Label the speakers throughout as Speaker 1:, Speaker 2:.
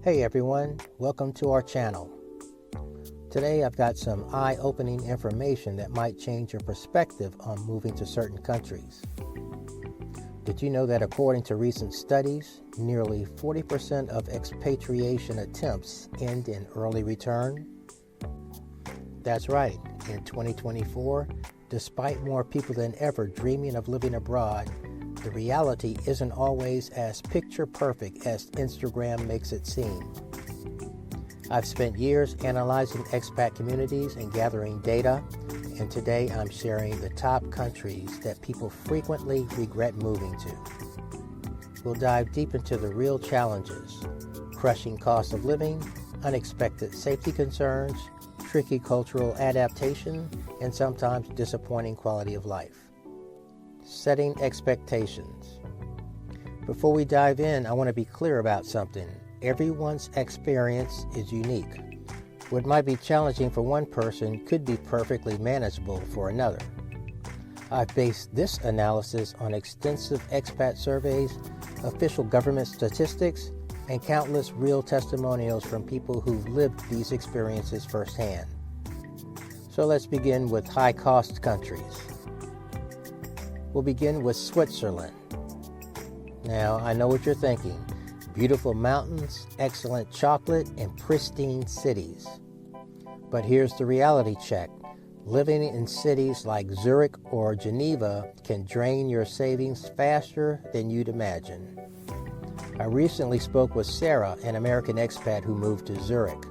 Speaker 1: Hey everyone, welcome to our channel. Today I've got some eye-opening information that might change your perspective on moving to certain countries. Did you know that according to recent studies, nearly 40% of expatriation attempts end in early return? That's right, in 2024, despite more people than ever dreaming of living abroad, the reality isn't always as picture-perfect as Instagram makes it seem. I've spent years analyzing expat communities and gathering data, and today I'm sharing the top countries that people frequently regret moving to. We'll dive deep into the real challenges, crushing cost of living, unexpected safety concerns, tricky cultural adaptation, and sometimes disappointing quality of life. Setting expectations. Before we dive in, I want to be clear about something. Everyone's experience is unique. What might be challenging for one person could be perfectly manageable for another. I've based this analysis on extensive expat surveys, official government statistics, and countless real testimonials from people who've lived these experiences firsthand. So let's begin with high-cost countries. We'll begin with Switzerland. Now, I know what you're thinking. Beautiful mountains, excellent chocolate, and pristine cities. But here's the reality check. Living in cities like Zurich or Geneva can drain your savings faster than you'd imagine. I recently spoke with Sarah, an American expat who moved to Zurich.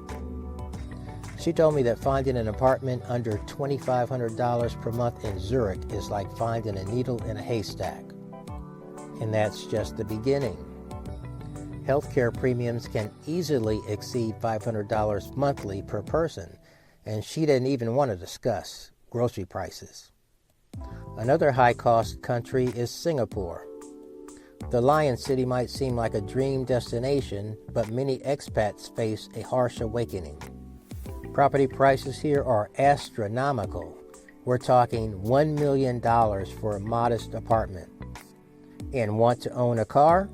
Speaker 1: She told me that finding an apartment under $2,500 per month in Zurich is like finding a needle in a haystack. And that's just the beginning. Healthcare premiums can easily exceed $500 monthly per person, and she didn't even want to discuss grocery prices. Another high-cost country is Singapore. The Lion City might seem like a dream destination, but many expats face a harsh awakening. Property prices here are astronomical. We're talking $1 million for a modest apartment. And want to own a car?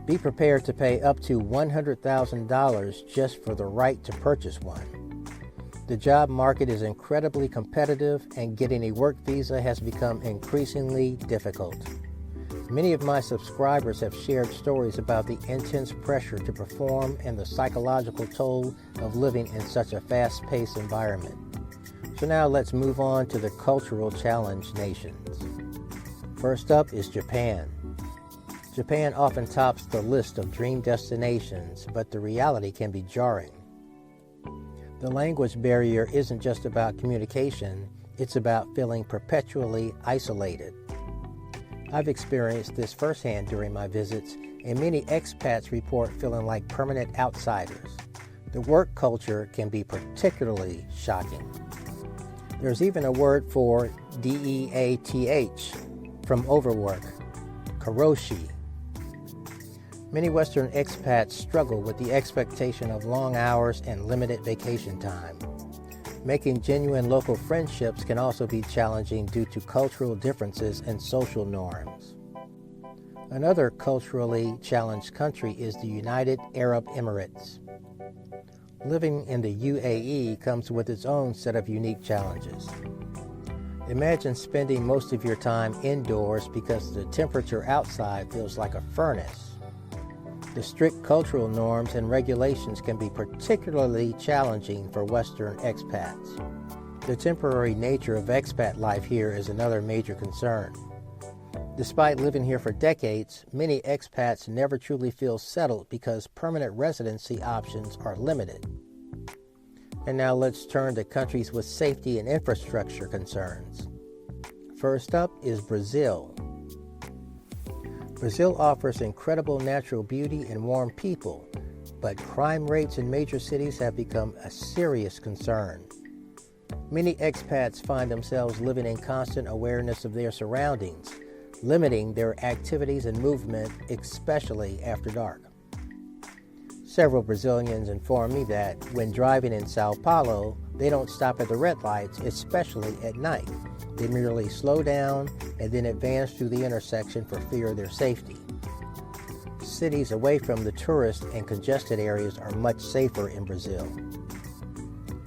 Speaker 1: Be prepared to pay up to $100,000 just for the right to purchase one. The job market is incredibly competitive, and getting a work visa has become increasingly difficult. Many of my subscribers have shared stories about the intense pressure to perform and the psychological toll of living in such a fast-paced environment. So now let's move on to the cultural challenge nations. First up is Japan. Japan often tops the list of dream destinations, but the reality can be jarring. The language barrier isn't just about communication, it's about feeling perpetually isolated. I've experienced this firsthand during my visits, and many expats report feeling like permanent outsiders. The work culture can be particularly shocking. There's even a word for DEATH from overwork, karoshi. Many Western expats struggle with the expectation of long hours and limited vacation time. Making genuine local friendships can also be challenging due to cultural differences and social norms. Another culturally challenged country is the United Arab Emirates. Living in the UAE comes with its own set of unique challenges. Imagine spending most of your time indoors because the temperature outside feels like a furnace. The strict cultural norms and regulations can be particularly challenging for Western expats. The temporary nature of expat life here is another major concern. Despite living here for decades, many expats never truly feel settled because permanent residency options are limited. And now let's turn to countries with safety and infrastructure concerns. First up is Brazil. Brazil offers incredible natural beauty and warm people, but crime rates in major cities have become a serious concern. Many expats find themselves living in constant awareness of their surroundings, limiting their activities and movement, especially after dark. Several Brazilians inform me that when driving in Sao Paulo, they don't stop at the red lights, especially at night. They merely slow down and then advance through the intersection for fear of their safety. cities away from the tourist and congested areas are much safer in Brazil.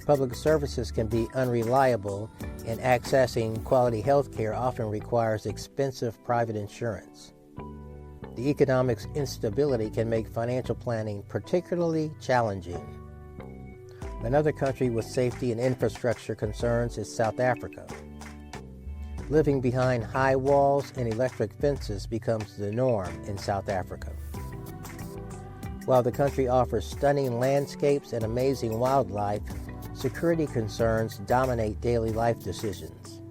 Speaker 1: Public services can be unreliable, and accessing quality health care often requires expensive private insurance. The economic instability can make financial planning particularly challenging. Another country with safety and infrastructure concerns is South Africa. Living behind high walls and electric fences becomes the norm in South Africa. While the country offers stunning landscapes and amazing wildlife, security concerns dominate daily life decisions.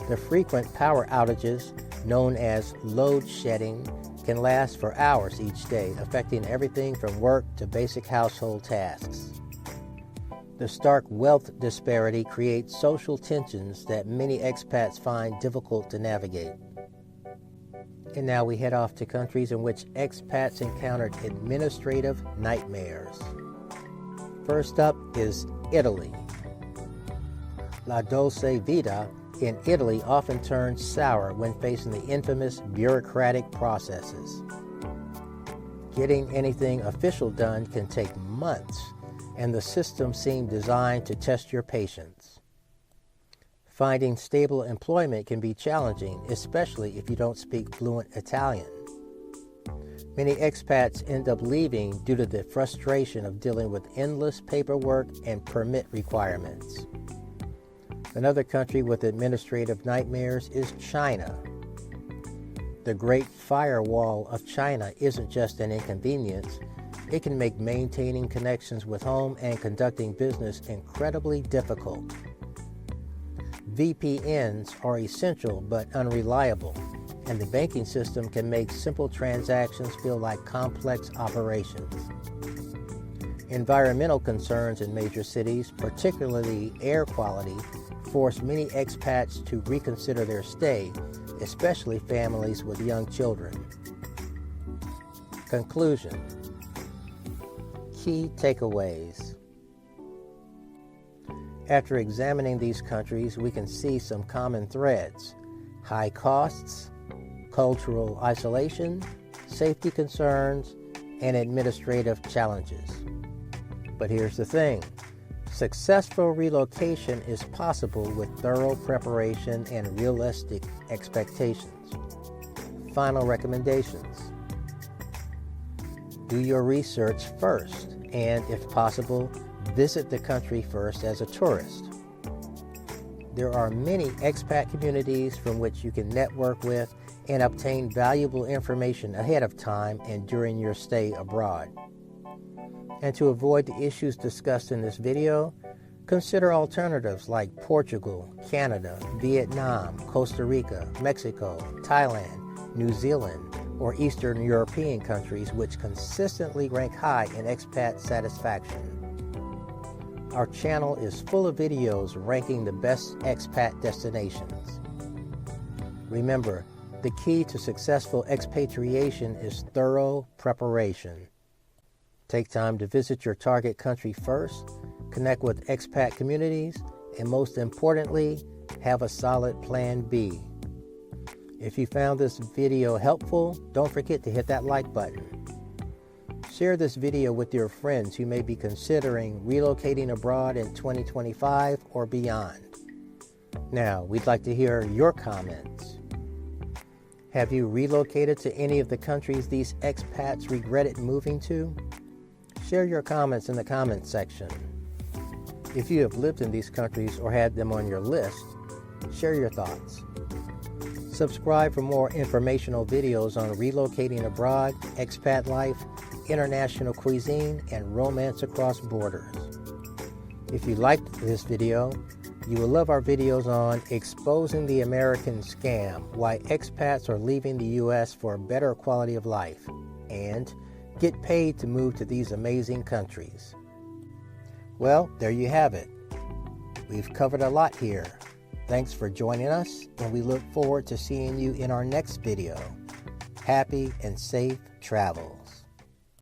Speaker 1: The frequent power outages, known as load shedding, can last for hours each day, affecting everything from work to basic household tasks. The stark wealth disparity creates social tensions that many expats find difficult to navigate. And now we head off to countries in which expats encountered administrative nightmares. First up is Italy. La dolce vita in Italy often turns sour when facing the infamous bureaucratic processes. Getting anything official done can take months, and the system seems designed to test your patience. Finding stable employment can be challenging, especially if you don't speak fluent Italian. Many expats end up leaving due to the frustration of dealing with endless paperwork and permit requirements. Another country with administrative nightmares is China. The Great Firewall of China isn't just an inconvenience. It can make maintaining connections with home and conducting business incredibly difficult. VPNs are essential but unreliable, and the banking system can make simple transactions feel like complex operations. Environmental concerns in major cities, particularly air quality, force many expats to reconsider their stay, especially families with young children. Conclusion. Key takeaways. After examining these countries, we can see some common threads: high costs, cultural isolation, safety concerns, and administrative challenges. But here's the thing: successful relocation is possible with thorough preparation and realistic expectations. Final recommendations. Do your research first, and if possible, visit the country first as a tourist. There are many expat communities from which you can network with and obtain valuable information ahead of time and during your stay abroad. And to avoid the issues discussed in this video, consider alternatives like Portugal, Canada, Vietnam, Costa Rica, Mexico, Thailand, New Zealand, or Eastern European countries which consistently rank high in expat satisfaction. Our channel is full of videos ranking the best expat destinations. Remember, the key to successful expatriation is thorough preparation. Take time to visit your target country first, connect with expat communities, and most importantly, have a solid plan B. If you found this video helpful, don't forget to hit that like button. Share this video with your friends who may be considering relocating abroad in 2025 or beyond. Now, we'd like to hear your comments. Have you relocated to any of the countries these expats regretted moving to? Share your comments in the comments section. If you have lived in these countries or had them on your list, share your thoughts. Subscribe for more informational videos on relocating abroad, expat life, international cuisine, and romance across borders. If you liked this video, you will love our videos on exposing the American scam, why expats are leaving the U.S. for a better quality of life, and get paid to move to these amazing countries. Well, there you have it. We've covered a lot here. Thanks for joining us, and we look forward to seeing you in our next video. Happy and safe travel.